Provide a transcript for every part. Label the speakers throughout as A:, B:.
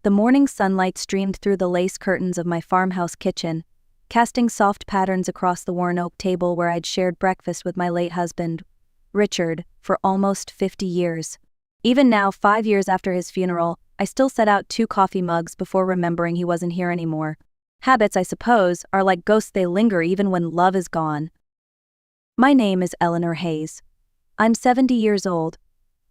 A: The morning sunlight streamed through the lace curtains of my farmhouse kitchen, casting soft patterns across the worn oak table where I'd shared breakfast with my late husband, Richard, for almost 50 years. Even now, 5 years after his funeral, I still set out 2 coffee mugs before remembering he wasn't here anymore. Habits, I suppose, are like ghosts, they linger even when love is gone. My name is Eleanor Hayes. I'm 70 years old,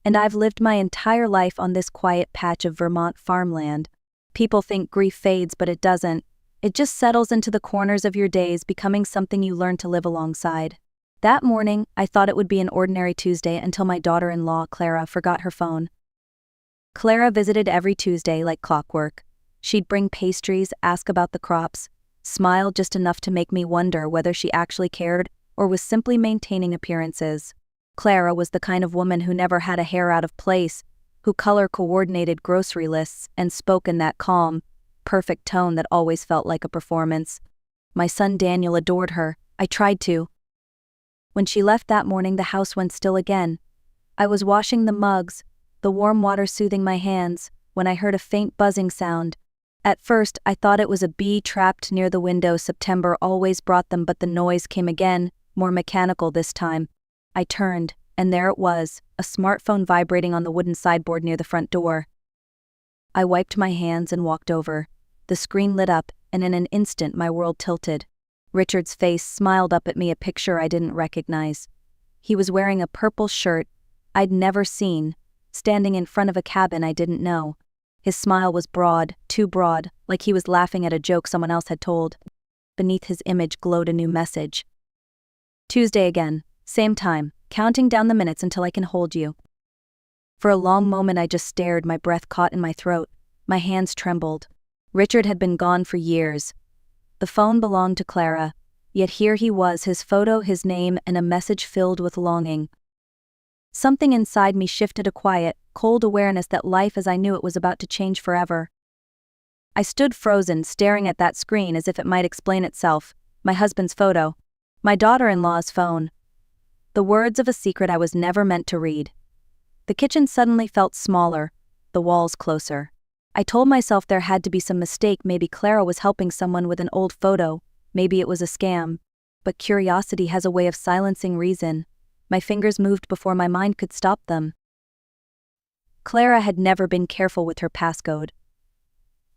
A: and I've lived my entire life on this quiet patch of Vermont farmland. People think grief fades, but it doesn't. It just settles into the corners of your days, becoming something you learn to live alongside. That morning, I thought it would be an ordinary Tuesday until my daughter-in-law, Clara, forgot her phone. Clara visited every Tuesday like clockwork. She'd bring pastries, ask about the crops, smile just enough to make me wonder whether she actually cared or was simply maintaining appearances. Clara was the kind of woman who never had a hair out of place, who color-coordinated grocery lists and spoke in that calm, perfect tone that always felt like a performance. My son Daniel adored her. I tried to. When she left that morning, the house went still again. I was washing the mugs, the warm water soothing my hands, when I heard a faint buzzing sound. At first, I thought it was a bee trapped near the window. September always brought them, but the noise came again, more mechanical this time. I turned, and there it was, a smartphone vibrating on the wooden sideboard near the front door. I wiped my hands and walked over. The screen lit up, and in an instant my world tilted. Richard's face smiled up at me, a picture I didn't recognize. He was wearing a purple shirt I'd never seen, standing in front of a cabin I didn't know. His smile was broad, too broad, like he was laughing at a joke someone else had told. Beneath his image glowed a new message. Tuesday again, same time, counting down the minutes until I can hold you. For a long moment I just stared, my breath caught in my throat. My hands trembled. Richard had been gone for years. The phone belonged to Clara, yet here he was, his photo, his name, and a message filled with longing. Something inside me shifted, a quiet, cold awareness that life as I knew it was about to change forever. I stood frozen, staring at that screen as if it might explain itself. My husband's photo. My daughter-in-law's phone. The words of a secret I was never meant to read. The kitchen suddenly felt smaller, the walls closer. I told myself there had to be some mistake. Maybe Clara was helping someone with an old photo, maybe it was a scam. But curiosity has a way of silencing reason. My fingers moved before my mind could stop them. Clara had never been careful with her passcode.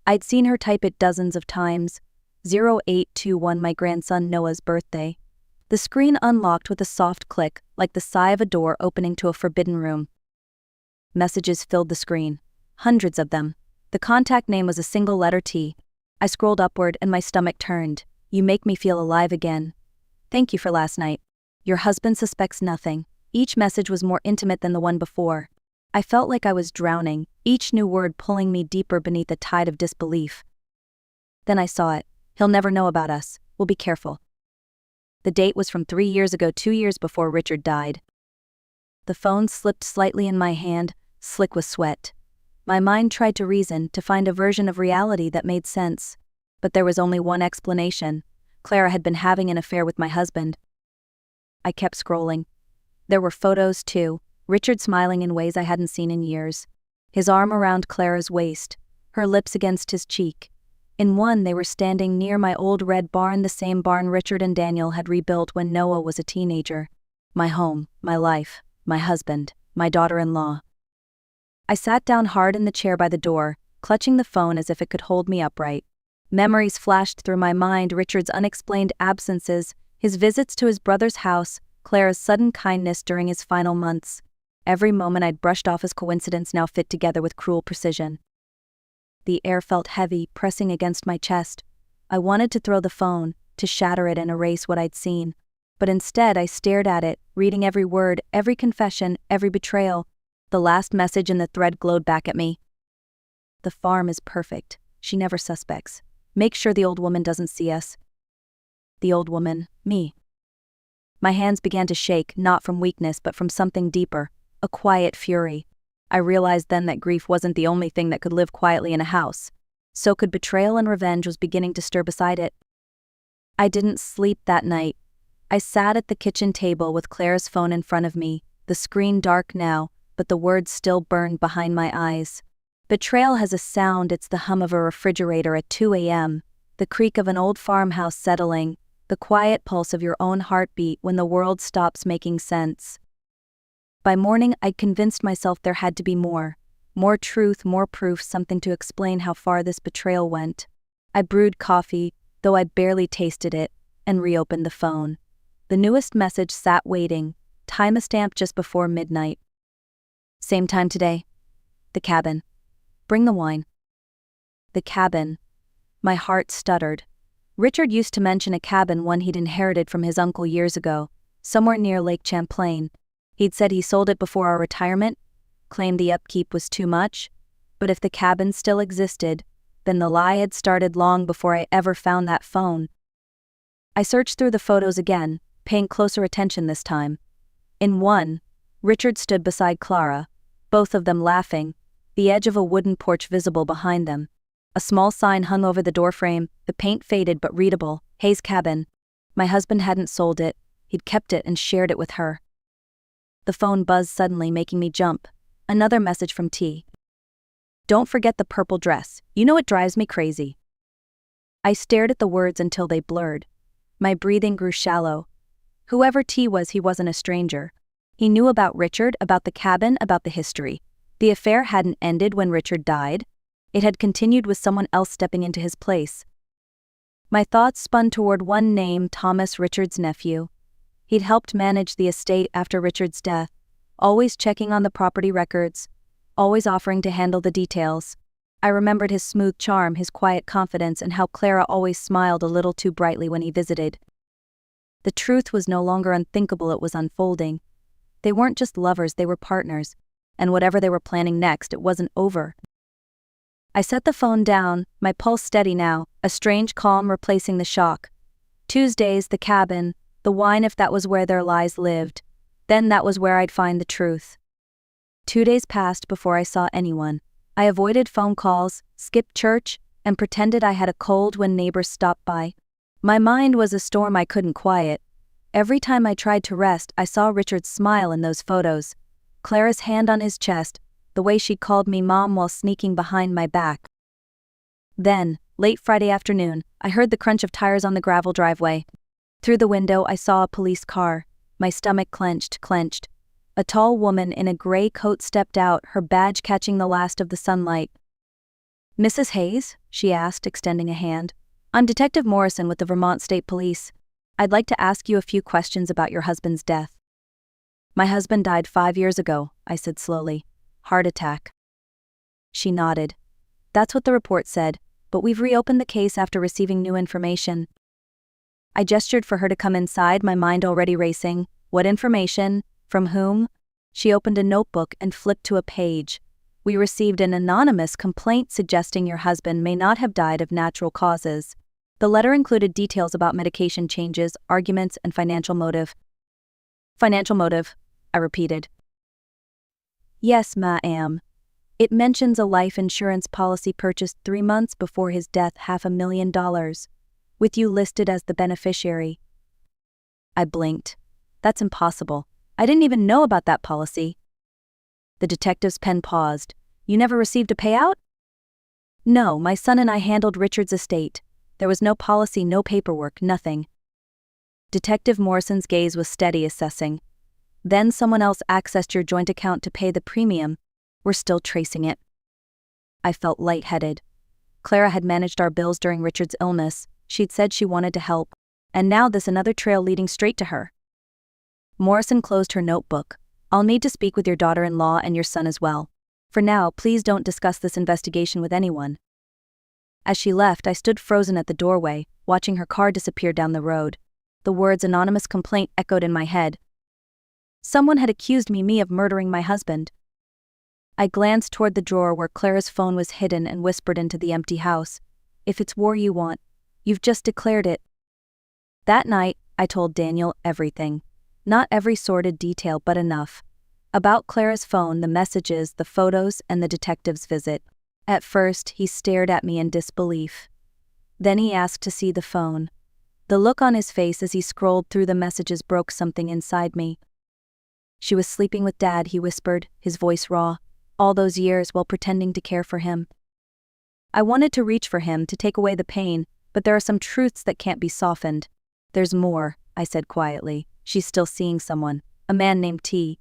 A: I'd seen her type it dozens of times. 0821, my grandson Noah's birthday. The screen unlocked with a soft click, like the sigh of a door opening to a forbidden room. Messages filled the screen. Hundreds of them. The contact name was a single letter T. I scrolled upward and my stomach turned. You make me feel alive again. Thank you for last night. Your husband suspects nothing. Each message was more intimate than the one before. I felt like I was drowning, each new word pulling me deeper beneath a tide of disbelief. Then I saw it. He'll never know about us. We'll be careful. The date was from 3 years ago, 2 years before Richard died. The phone slipped slightly in my hand, slick with sweat. My mind tried to reason, to find a version of reality that made sense. But there was only one explanation. Clara had been having an affair with my husband. I kept scrolling. There were photos too, Richard smiling in ways I hadn't seen in years. His arm around Clara's waist, her lips against his cheek. In one, they were standing near my old red barn, the same barn Richard and Daniel had rebuilt when Noah was a teenager. My home, my life, my husband, my daughter-in-law. I sat down hard in the chair by the door, clutching the phone as if it could hold me upright. Memories flashed through my mind, Richard's unexplained absences, his visits to his brother's house, Clara's sudden kindness during his final months. Every moment I'd brushed off as coincidence now fit together with cruel precision. The air felt heavy, pressing against my chest. I wanted to throw the phone, to shatter it and erase what I'd seen. But instead I stared at it, reading every word, every confession, every betrayal. The last message in the thread glowed back at me. The farm is perfect. She never suspects. Make sure the old woman doesn't see us. The old woman, me. My hands began to shake, not from weakness but from something deeper, a quiet fury. I realized then that grief wasn't the only thing that could live quietly in a house. So could betrayal, and revenge was beginning to stir beside it. I didn't sleep that night. I sat at the kitchen table with Clara's phone in front of me, the screen dark now, but the words still burned behind my eyes. Betrayal has a sound. It's the hum of a refrigerator at 2 a.m., the creak of an old farmhouse settling, the quiet pulse of your own heartbeat when the world stops making sense. By morning, I'd convinced myself there had to be more truth, more proof, something to explain how far this betrayal went. I brewed coffee, though I barely tasted it, and reopened the phone. The newest message sat waiting, timestamp just before midnight. Same time today. The cabin. Bring the wine. The cabin. My heart stuttered. Richard used to mention a cabin, one he'd inherited from his uncle years ago, somewhere near Lake Champlain. He'd said he sold it before our retirement, claimed the upkeep was too much, but if the cabin still existed, then the lie had started long before I ever found that phone. I searched through the photos again, paying closer attention this time. In one, Richard stood beside Clara, both of them laughing, the edge of a wooden porch visible behind them. A small sign hung over the doorframe, the paint faded but readable, Hayes Cabin. My husband hadn't sold it, he'd kept it and shared it with her. The phone buzzed suddenly, making me jump. Another message from T. Don't forget the purple dress, you know it drives me crazy. I stared at the words until they blurred. My breathing grew shallow. Whoever T was, he wasn't a stranger. He knew about Richard, about the cabin, about the history. The affair hadn't ended when Richard died. It had continued with someone else stepping into his place. My thoughts spun toward one name, Thomas, Richard's nephew. He'd helped manage the estate after Richard's death, always checking on the property records, always offering to handle the details. I remembered his smooth charm, his quiet confidence, and how Clara always smiled a little too brightly when he visited. The truth was no longer unthinkable, it was unfolding. They weren't just lovers, they were partners, and whatever they were planning next, it wasn't over. I set the phone down, my pulse steady now, a strange calm replacing the shock. Tuesdays, the cabin, the wine, if that was where their lies lived, then that was where I'd find the truth. 2 days passed before I saw anyone. I avoided phone calls, skipped church, and pretended I had a cold when neighbors stopped by. My mind was a storm I couldn't quiet. Every time I tried to rest, I saw Richard's smile in those photos, Clara's hand on his chest, the way she'd called me mom while sneaking behind my back. Then, late Friday afternoon, I heard the crunch of tires on the gravel driveway. Through the window, I saw a police car. My stomach clenched. A tall woman in a gray coat stepped out, her badge catching the last of the sunlight. "Mrs. Hayes?" she asked, extending a hand. "I'm Detective Morrison with the Vermont State Police. I'd like to ask you a few questions about your husband's death." "My husband died 5 years ago," I said slowly. "Heart attack." She nodded. "That's what the report said, but we've reopened the case after receiving new information." I gestured for her to come inside, my mind already racing. What information? From whom? She opened a notebook and flipped to a page. "We received an anonymous complaint suggesting your husband may not have died of natural causes." The letter included details about medication changes, arguments, and financial motive. "Financial motive," I repeated. "Yes, ma'am. It mentions a life insurance policy purchased 3 months before his death, $500,000, with you listed as the beneficiary." I blinked. "That's impossible. I didn't even know about that policy." The detective's pen paused. "You never received a payout?" "No, my son and I handled Richard's estate. There was no policy, no paperwork, nothing." Detective Morrison's gaze was steady, assessing. "Then someone else accessed your joint account to pay the premium. We're still tracing it." I felt lightheaded. Clara had managed our bills during Richard's illness. She'd said she wanted to help. And now this another trail leading straight to her. Morrison closed her notebook. "I'll need to speak with your daughter-in-law and your son as well. For now, please don't discuss this investigation with anyone." As she left, I stood frozen at the doorway, watching her car disappear down the road. The words "anonymous complaint" echoed in my head. Someone had accused me of murdering my husband. I glanced toward the drawer where Clara's phone was hidden and whispered into the empty house. "If it's war you want, you've just declared it." That night, I told Daniel everything. Not every sordid detail, but enough. About Clara's phone, the messages, the photos, and the detective's visit. At first, he stared at me in disbelief. Then he asked to see the phone. The look on his face as he scrolled through the messages broke something inside me. "She was sleeping with Dad," he whispered, his voice raw. all those years while pretending to care for him. I wanted to reach for him to take away the pain, but there are some truths that can't be softened. There's more, I said quietly. She's still seeing someone, a man named T.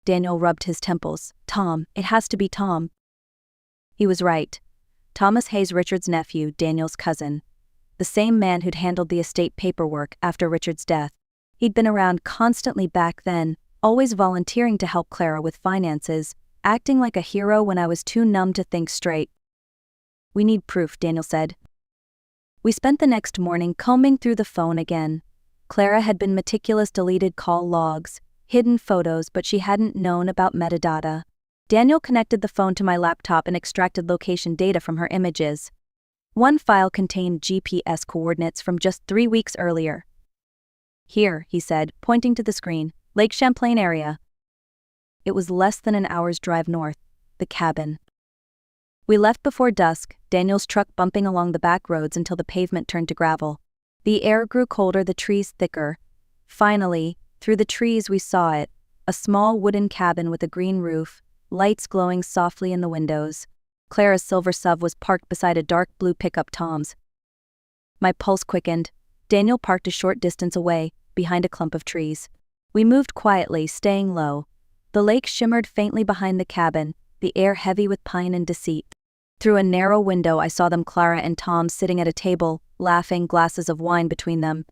A: Daniel rubbed his temples. Tom, it has to be Tom. He was right. Thomas Hayes, Richard's nephew, Daniel's cousin. The same man who'd handled the estate paperwork after Richard's death. He'd been around constantly back then, always volunteering to help Clara with finances, acting like a hero when I was too numb to think straight. We need proof, Daniel said. We spent the next morning combing through the phone again. Clara had been meticulous, deleted call logs, hidden photos, but she hadn't known about metadata. Daniel connected the phone to my laptop and extracted location data from her images. One file contained GPS coordinates from just 3 weeks earlier. Here, he said, pointing to the screen, Lake Champlain area. It was less than an hour's drive north, the cabin. We left before dusk, Daniel's truck bumping along the back roads until the pavement turned to gravel. The air grew colder, the trees thicker. Finally, through the trees we saw it, a small wooden cabin with a green roof, lights glowing softly in the windows. Clara's silver SUV was parked beside a dark blue pickup Tom's. My pulse quickened. Daniel parked a short distance away, behind a clump of trees. We moved quietly, staying low. The lake shimmered faintly behind the cabin, the air heavy with pine and deceit. Through a narrow window I saw them, Clara and Tom, sitting at a table, laughing, glasses of wine between them.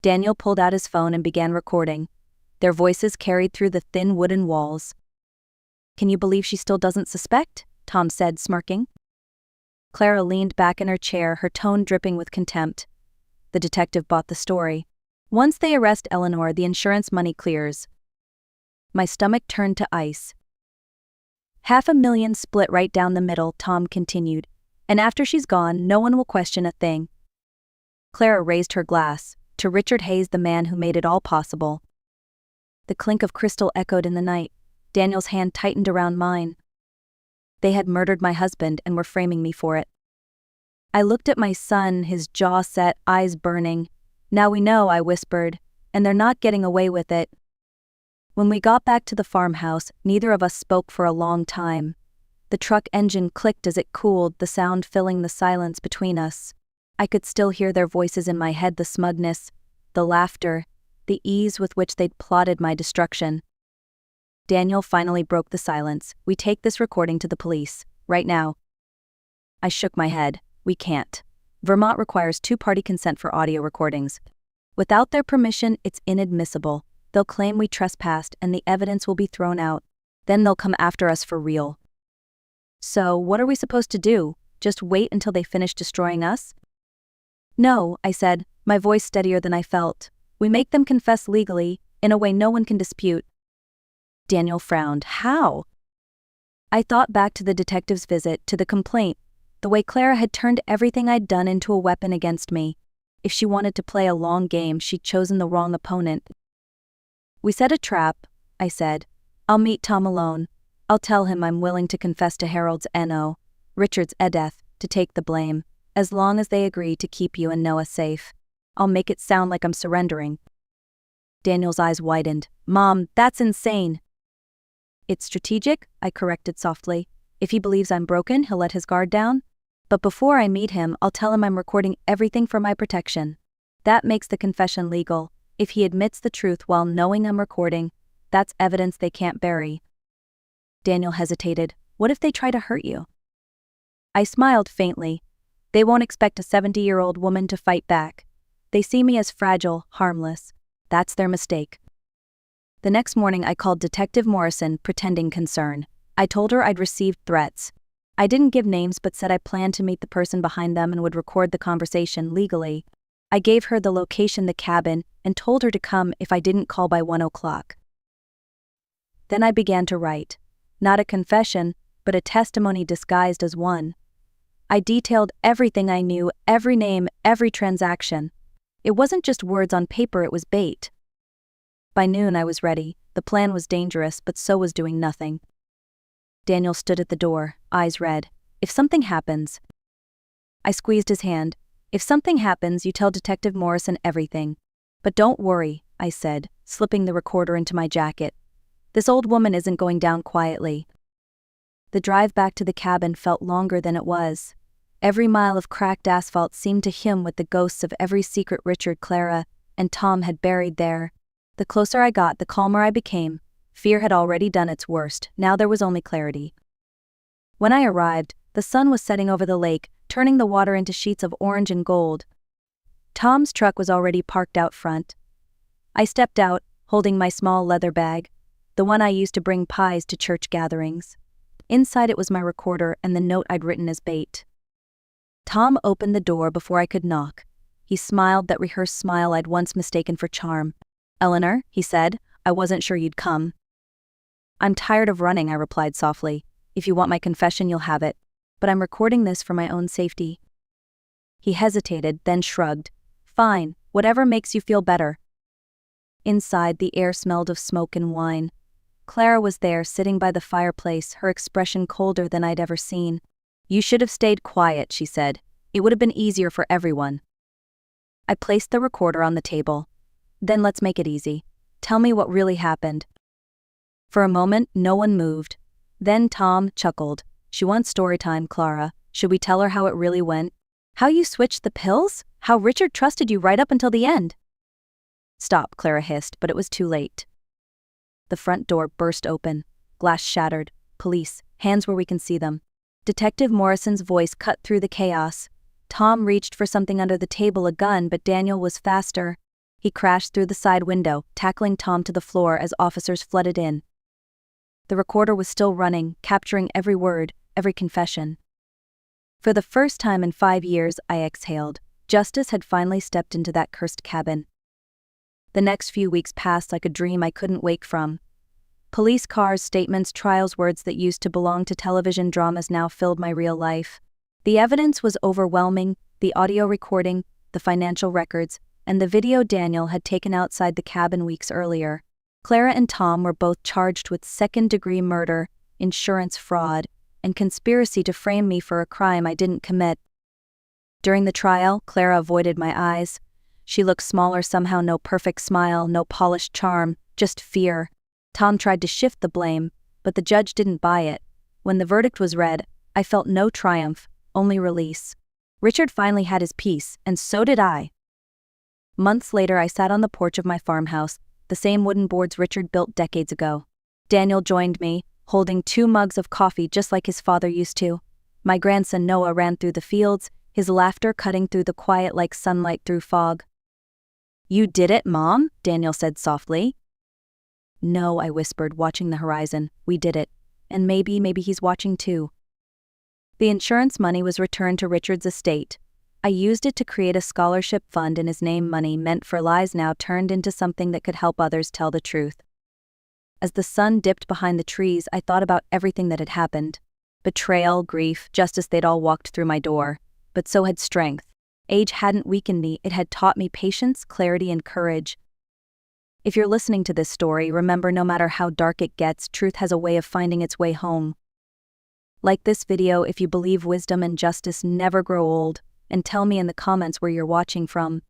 A: Daniel pulled out his phone and began recording. Their voices carried through the thin wooden walls. "Can you believe she still doesn't suspect?" Tom said, smirking. Clara leaned back in her chair, her tone dripping with contempt. The detective bought the story. Once they arrest Eleanor, the insurance money clears. My stomach turned to ice. $500,000 split right down the middle, Tom continued. And after she's gone, no one will question a thing. Clara raised her glass. To Richard Hayes, the man who made it all possible. The clink of crystal echoed in the night. Daniel's hand tightened around mine. They had murdered my husband and were framing me for it. I looked at my son, his jaw set, eyes burning. "Now we know," I whispered, "and they're not getting away with it." When we got back to the farmhouse, neither of us spoke for a long time. The truck engine clicked as it cooled, the sound filling the silence between us. I could still hear their voices in my head, the smugness, the laughter, the ease with which they'd plotted my destruction. Daniel finally broke the silence. "We take this recording to the police, right now." I shook my head. "We can't. Vermont requires two-party consent for audio recordings. Without their permission, it's inadmissible. They'll claim we trespassed and the evidence will be thrown out. Then they'll come after us for real." "So, what are we supposed to do? Just wait until they finish destroying us?" "No," I said, my voice steadier than I felt. "We make them confess legally, in a way no one can dispute." Daniel frowned. "How?" I thought back to the detective's visit, to the complaint, the way Clara had turned everything I'd done into a weapon against me. If she wanted to play a long game, she'd chosen the wrong opponent. "We set a trap," I said. "I'll meet Tom alone. I'll tell him I'm willing to confess to Harold's N.O., Richard's death, to take the blame, as long as they agree to keep you and Noah safe. I'll make it sound like I'm surrendering." Daniel's eyes widened. "Mom, that's insane." "It's strategic," I corrected softly. "If he believes I'm broken, he'll let his guard down. But before I meet him, I'll tell him I'm recording everything for my protection. That makes the confession legal. If he admits the truth while knowing I'm recording, that's evidence they can't bury." Daniel hesitated. "What if they try to hurt you?" I smiled faintly. "They won't expect a 70-year-old woman to fight back. They see me as fragile, harmless. That's their mistake." The next morning I called Detective Morrison, pretending concern. I told her I'd received threats. I didn't give names but said I planned to meet the person behind them and would record the conversation legally. I gave her the location, the cabin, and told her to come if I didn't call by 1 o'clock. Then I began to write. Not a confession, but a testimony disguised as one. I detailed everything I knew, every name, every transaction. It wasn't just words on paper, it was bait. By noon I was ready. The plan was dangerous, but so was doing nothing. Daniel stood at the door, eyes red. "If something happens..." I squeezed his hand. "If something happens, you tell Detective Morrison everything. But don't worry," I said, slipping the recorder into my jacket. "This old woman isn't going down quietly. The drive back to the cabin felt longer than it was. Every mile of cracked asphalt seemed to hum with the ghosts of every secret Richard, Clara, and Tom had buried there. The closer I got, the calmer I became. Fear had already done its worst, now there was only clarity. When I arrived, the sun was setting over the lake, turning the water into sheets of orange and gold. Tom's truck was already parked out front. I stepped out, holding my small leather bag, the one I used to bring pies to church gatherings. Inside it was my recorder and the note I'd written as bait. Tom opened the door before I could knock. He smiled that rehearsed smile I'd once mistaken for charm. "Eleanor," he said, "I wasn't sure you'd come." "I'm tired of running," I replied softly. "If you want my confession, you'll have it. But I'm recording this for my own safety." He hesitated, then shrugged. "Fine, whatever makes you feel better." Inside, the air smelled of smoke and wine. Clara was there, sitting by the fireplace, her expression colder than I'd ever seen. "You should have stayed quiet," she said. "It would have been easier for everyone." I placed the recorder on the table. "Then let's make it easy. Tell me what really happened." For a moment, no one moved. Then Tom chuckled. "She wants story time, Clara. Should we tell her how it really went? How you switched the pills? How Richard trusted you right up until the end?" "Stop," Clara hissed, but it was too late. The front door burst open. Glass shattered. "Police, hands where we can see them." Detective Morrison's voice cut through the chaos. Tom reached for something under the table, a gun, but Daniel was faster. He crashed through the side window, tackling Tom to the floor as officers flooded in. The recorder was still running, capturing every word, every confession. For the first time in 5 years, I exhaled. Justice had finally stepped into that cursed cabin. The next few weeks passed like a dream I couldn't wake from. Police cars, statements, trials, words that used to belong to television dramas now filled my real life. The evidence was overwhelming, the audio recording, the financial records, and the video Daniel had taken outside the cabin weeks earlier. Clara and Tom were both charged with second-degree murder, insurance fraud, and conspiracy to frame me for a crime I didn't commit. During the trial, Clara avoided my eyes. She looked smaller somehow, no perfect smile, no polished charm, just fear. Tom tried to shift the blame, but the judge didn't buy it. When the verdict was read, I felt no triumph, only release. Richard finally had his peace, and so did I. Months later, I sat on the porch of my farmhouse, the same wooden boards Richard built decades ago. Daniel joined me, holding 2 mugs of coffee just like his father used to. My grandson Noah ran through the fields, his laughter cutting through the quiet like sunlight through fog. "You did it, Mom?" Daniel said softly. "No," I whispered, watching the horizon. "We did it. And maybe he's watching too." The insurance money was returned to Richard's estate. I used it to create a scholarship fund in his name. Money meant for lies now turned into something that could help others tell the truth. As the sun dipped behind the trees, I thought about everything that had happened. Betrayal, grief, justice, they'd all walked through my door. But so had strength. Age hadn't weakened me, it had taught me patience, clarity, and courage. If you're listening to this story, remember, no matter how dark it gets, truth has a way of finding its way home. Like this video if you believe wisdom and justice never grow old, and tell me in the comments where you're watching from.